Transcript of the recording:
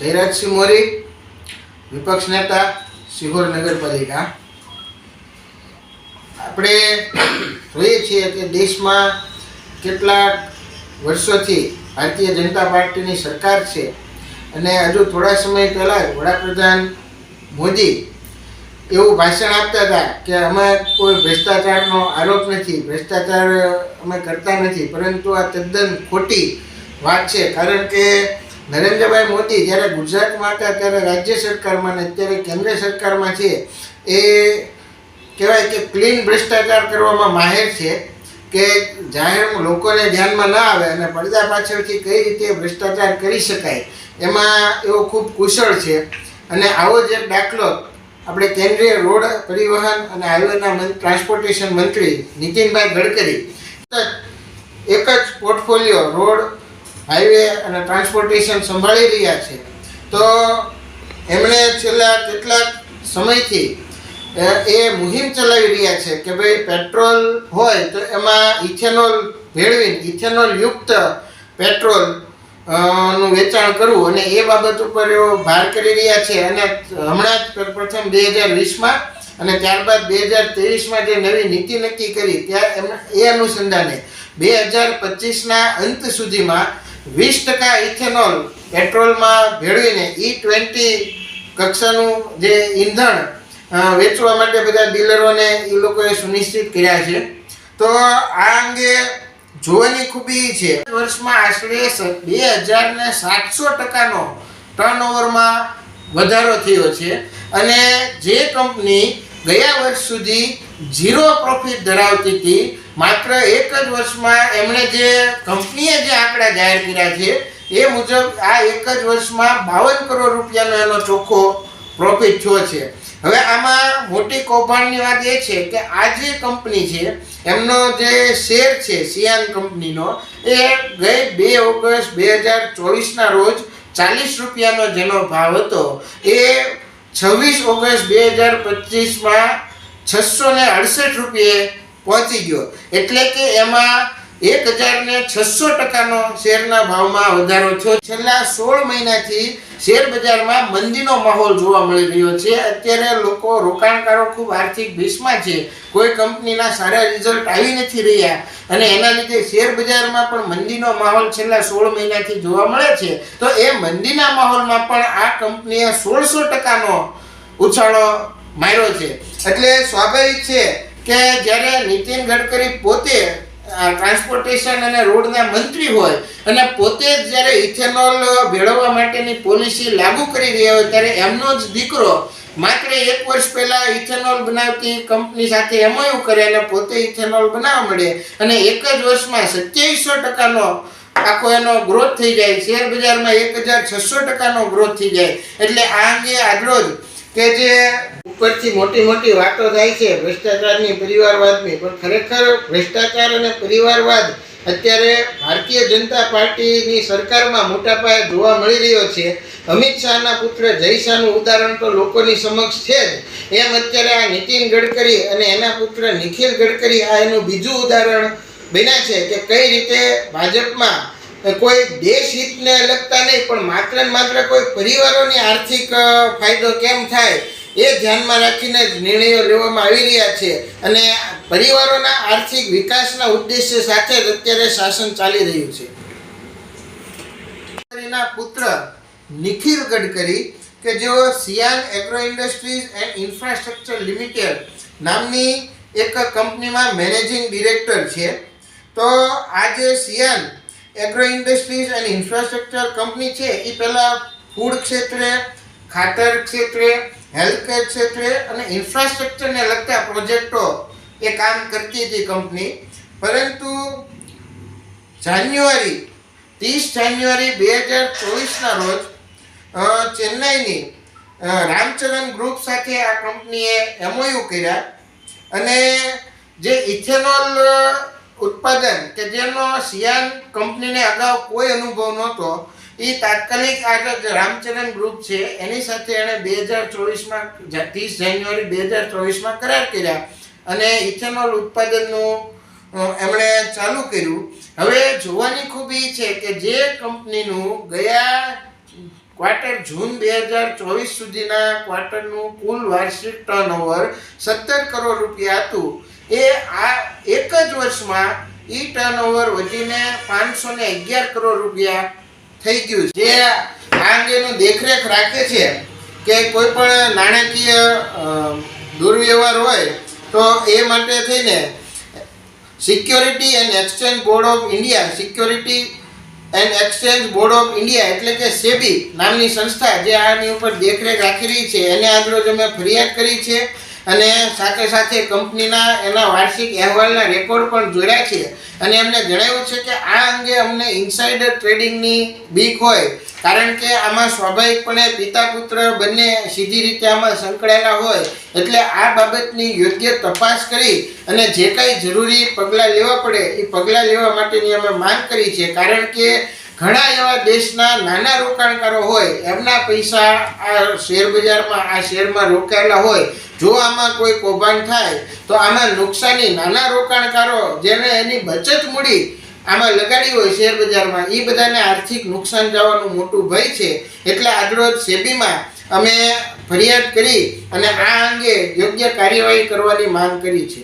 જયરાજસિંહ મોરી, વિપક્ષ નેતા, સિહોર નગરપાલિકા। આપણે જોઈએ છીએ કે દેશમાં કેટલાક વર્ષોથી ભારતીય જનતા પાર્ટીની સરકાર છે અને હજુ થોડા સમય પહેલાં વડાપ્રધાન મોદી એવું ભાષણ આપતા હતા કે અમે કોઈ ભ્રષ્ટાચારનો આરોપ નથી, ભ્રષ્ટાચાર અમે કરતા નથી, પરંતુ આ તદ્દન ખોટી વાત છે। કારણ કે નરેન્દ્રભાઈ મોદી જ્યારે ગુજરાતમાં હતા ત્યારે રાજ્ય સરકારમાં ને અત્યારે કેન્દ્ર સરકારમાં છે, એ કહેવાય કે ક્લીન ભ્રષ્ટાચાર કરવામાં માહેર છે કે જાહેર લોકોને ધ્યાનમાં ના આવે અને પડદા પાછળથી કઈ રીતે ભ્રષ્ટાચાર કરી શકાય એમાં એવો ખૂબ કુશળ છે। અને આવો જ એક દાખલો આપણે કેન્દ્રીય રોડ પરિવહન અને હાઈવેના ટ્રાન્સપોર્ટેશન મંત્રી નીતિનભાઈ ગડકરી એક જ પોર્ટફોલિયો રોડ, હાઈવે અને ટ્રાન્સપોર્ટેશન સંભાળી રહ્યા છે। તો એમણે છેલ્લા કેટલાક સમયથી એ મુહિમ ચલાવી રહ્યા છે કે ભાઈ પેટ્રોલ હોય તો એમાં ઇથેનોલ ભેળવીને ઇથેનોલ યુક્ત પેટ્રોલ નું વેચાણ કરવું, અને એ બાબત ઉપર એઓ ભાર કરી રહ્યા છે। અને હમણાં જ પ્રથમ 2020માં અને ત્યારબાદ 2023માં જે નવી નીતિ નક્કી કરી ત્યાં એ અનુસંધાને 2025ના અંત સુધીમાં 20% ઇથેનોલ પેટ્રોલમાં ભેળવીને E20 કક્ષાનું જે ઈંધણ વેચવા માટે બધા ડીલરોને એ લોકોએ સુનિશ્ચિત કર્યા છે। તો આ અંગે જોવાની ખૂબી છે, વર્ષમાં આશરે 2700%નો ટર્નઓવરમાં વધારો થયો છે। અને જે કંપની ગયા વર્ષ સુધી 0 પ્રોફિટ ધરાવતી હતી, માત્ર એક જ વર્ષમાં એમણે જે કંપનીએ જે આંકડા જાહેર કર્યા છે એ મુજબ આ એક જ વર્ષમાં 52 કરોડ રૂપિયાનો એનો ચોખ્ખો પ્રોફિટ થયો છે। હવે આમાં મોટી કૌભાંડની વાત એ છે કે આ જે કંપની છે એમનો જે શેર છે સિયાન કંપનીનો, એ ગઈ 2 ઓગસ્ટ 2024ના રોજ 40 રૂપિયાનો જેનો ભાવ હતો એ 26 ઓગસ્ટ 2025માં 668 રૂપિયે પહોંચી ગયો। એટલે કે એમાં 1600%નો શેરના ભાવમાં વધારો થયો। છેલ્લા 16 મહિનાથી શેર બજારમાં મંદીનો માહોલ જોવા મળી રહ્યો છે। અત્યારે લોકો રોકાણકારો ખૂબ આર્થિક ભીસમાં છે, કોઈ કંપનીના સારા રિઝલ્ટ આવી નથી રહ્યા અને એના લીધે શેર બજારમાં પણ મંદીનો માહોલ છેલ્લા 16 મહિનાથી જોવા મળે છે। તો એ મંદીના માહોલમાં પણ આ કંપનીએ 1600%નો ઉછાળો માર્યો છે। એટલે સ્વાભાવિક છે કે જ્યારે નીતિન ગડકરી પોતે ટ્રાન્સપોર્ટેશન અને રોડના મંત્રી હોય અને પોતે જ જ્યારે ઇથેનોલ ભેળવવા માટેની પોલિસી લાગુ કરી રહ્યા હોય ત્યારે એમનો જ દીકરો માત્ર 1 વર્ષ પહેલા ઇથેનોલ બનાવતી કંપની સાથે MOU કરે અને પોતે ઇથેનોલ બનાવવા મળે અને એક જ વર્ષમાં 2700%નો આખો એનો ગ્રોથ થઈ જાય, શેર બજારમાં 1600%નો ગ્રોથ થઈ જાય। એટલે આ અંગે આજરોજ કે જે ઉપરથી મોટી મોટી વાતો થાય છે ભ્રષ્ટાચારની, પરિવારવાદની, પણ ખરેખર ભ્રષ્ટાચાર અને પરિવારવાદ અત્યારે ભારતીય જનતા પાર્ટીની સરકારમાં મોટા પાયે જોવા મળી રહ્યો છે। અમિત શાહના પુત્ર જય શાહનું ઉદાહરણ તો લોકોની સમક્ષ છે જ, એમ અત્યારે આ નીતિન ગડકરી અને એના પુત્ર નિખિલ ગડકરી આ એનું બીજું ઉદાહરણ બન્યા છે કે કઈ રીતે ભાજપમાં કોઈ દેશ હિતને લગતા નહીં પણ માત્ર ને માત્ર કોઈ પરિવારોની આર્થિક ફાયદો કેમ થાય એ ધ્યાનમાં રાખીને જ નિર્ણયો લેવામાં આવી રહ્યા છે અને પરિવારોના આર્થિક વિકાસના ઉદ્દેશ્ય સાથે જ અત્યારે શાસન ચાલી રહ્યું છે। ગડકરીના પુત્ર નિખિલ ગડકરી કે જેઓ Cian agro industries and infrastructure limited નામની એક કંપનીમાં મેનેજિંગ ડિરેક્ટર છે। તો આ જે Cian agro industries and infrastructure company છે એ પહેલાં ફૂડ ક્ષેત્રે, ખાતર ક્ષેત્રે, હેલ્થકેર ક્ષેત્રે અને ઇન્ફ્રાસ્ટ્રક્ચરને લગતા પ્રોજેક્ટો એ કામ કરતી હતી કંપની। પરંતુ 30 જાન્યુઆરી 2024ના રોજ ચેન્નાઈની રામચરણ ગ્રુપ સાથે આ કંપનીએ MOU કર્યા અને જે ઇથેનોલ ઉત્પાદન કે જેનો સિયાન કંપનીને અગાઉ કોઈ અનુભવ નહોતો, એ તાત્કાલિક આ રામચરણ ગ્રુપ છે એની સાથે એણે 2024માં 30 જાન્યુઆરી 2024માં કરાર કર્યા અને ઇથેનોલ ઉત્પાદનનું એમણે ચાલુ કર્યું। હવે જોવાની ખૂબી છે કે જે કંપનીનું ગયા ક્વાર્ટર જૂન 2024 સુધીના ક્વાર્ટરનું કુલ વાર્ષિક ટર્નઓવર 17 કરોડ રૂપિયા હતું. એ આ એક જ વર્ષમાં ઈ ટર્નઓવર વધીને 511 કરોડ રૂપિયા થઈ ગયું. જે આ અંગેનું દેખરેખ રાખે છે કે કોઈ પણ નાણાકીય દુર્વ્યવહાર હોય તો એ માટે થઈને security and exchange board of India, security and exchange board of India એટલે કે સેબી નામની સંસ્થા જે આની ઉપર દેખરેખ રાખી રહી છે એને આજરોજ અમે ફરિયાદ કરી છે અને સાથે સાથે કંપનીના એના વાર્ષિક અહેવાલના રેકોર્ડ પણ જોડ્યા છે અને એમને જણાવ્યું છે કે આ અંગે અમને ઇન્સાઇડર ટ્રેડિંગની બીક હોય, કારણ કે આમાં સ્વાભાવિકપણે પિતા પુત્ર બંને સીધી રીતે આમાં સંકળાયેલા હોય, એટલે આ બાબતની યોગ્ય તપાસ કરી અને જે કાંઈ જરૂરી પગલાં લેવા પડે એ પગલાં લેવા માટેની અમે માંગ કરી છે. કારણ કે ઘણા એવા દેશના નાના રોકાણકારો હોય એમના પૈસા આ શેર બજારમાં આ શેરમાં રોકાયેલા હોય, જો આમાં કોઈ કૌભાંડ થાય તો આમાં નુકસાની નાના રોકાણકારો જેને એની બચત મૂડી આમાં લગાડી હોય શેર બજારમાં એ બધાને આર્થિક નુકસાન જવાનું મોટું ભય છે. એટલે આજરોજ સેબીમાં અમે ફરિયાદ કરી અને આ અંગે યોગ્ય કાર્યવાહી કરવાની માંગ કરી છે.